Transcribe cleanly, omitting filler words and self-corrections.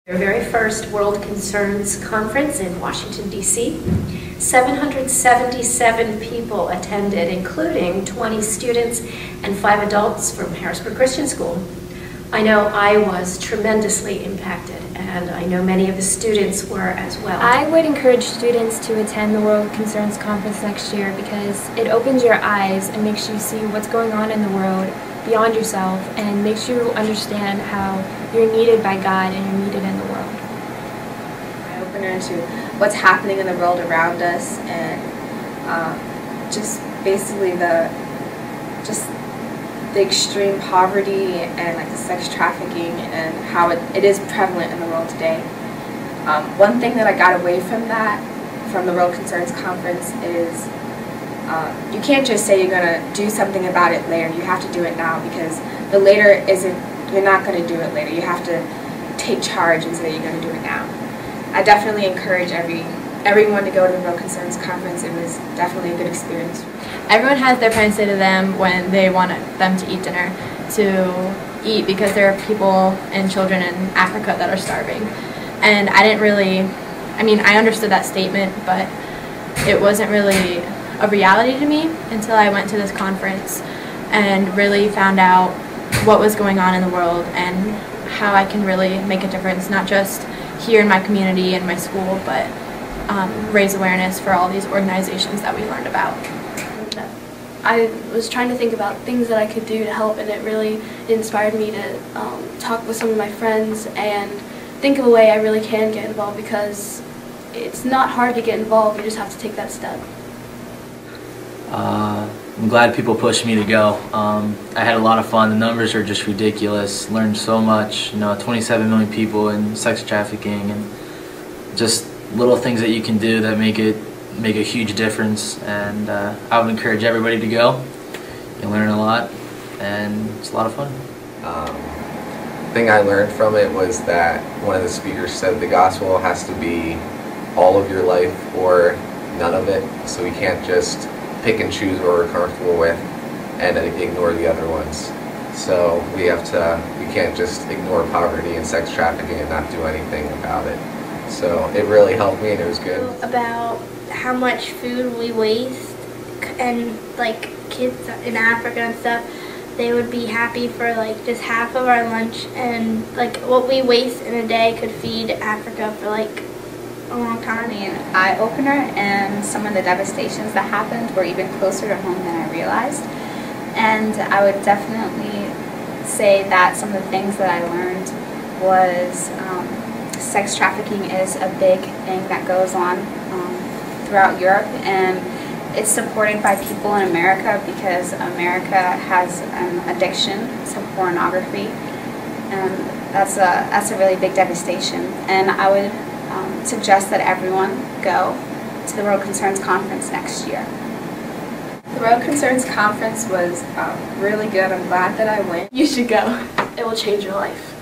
Their very first World Concerns Conference in Washington, D.C. 777 people attended, including 20 students and 5 adults from Harrisburg Christian School. I know I was tremendously impacted, and I know many of the students were as well. I would encourage students to attend the World Concerns Conference next year because it opens your eyes and makes you see what's going on in the world beyond yourself and makes you understand how you're needed by God and you're needed in the world. Eye opener to what's happening in the world around us, and just basically the extreme poverty and like the sex trafficking and how it is prevalent in the world today. One thing that I got away from the World Concerns Conference is you can't just say you're going to do something about it later. You have to do it now, because the later isn't, you're not going to do it later. You have to take charge and say you're going to do it now. I definitely encourage everyone to go to the World Concerns Conference. It was definitely a good experience. Everyone has their parents say to them when they want them to eat dinner to eat, because there are people and children in Africa that are starving. And I didn't really, I understood that statement, but it wasn't really a reality to me until I went to this conference and really found out what was going on in the world and how I can really make a difference, not just here in my community and my school, but raise awareness for all these organizations that we learned about. I was trying to think about things that I could do to help, and it really inspired me to talk with some of my friends and think of a way I really can get involved, because it's not hard to get involved, you just have to take that step. I'm glad people pushed me to go. I had a lot of fun. The numbers are just ridiculous. Learned so much. 27 million people in sex trafficking, and just little things that you can do that make a huge difference. And I would encourage everybody to go. You learn a lot, and it's a lot of fun. The thing I learned from it was that one of the speakers said the gospel has to be all of your life or none of it. So we can't just pick and choose what we're comfortable with and ignore the other ones. So we can't just ignore poverty and sex trafficking and not do anything about it. So it really helped me, and it was good. About how much food we waste, and like kids in Africa and stuff, they would be happy for like just half of our lunch, and like what we waste in a day could feed Africa for like a long time. Eye opener, and some of the devastations that happened were even closer to home than I realized. And I would definitely say that some of the things that I learned was sex trafficking is a big thing that goes on throughout Europe, and it's supported by people in America because America has an addiction to pornography, and that's a really big devastation. And I would suggest that everyone go to the World Concerns Conference next year. The World Concerns Conference was really good. I'm glad that I went. You should go. It will change your life.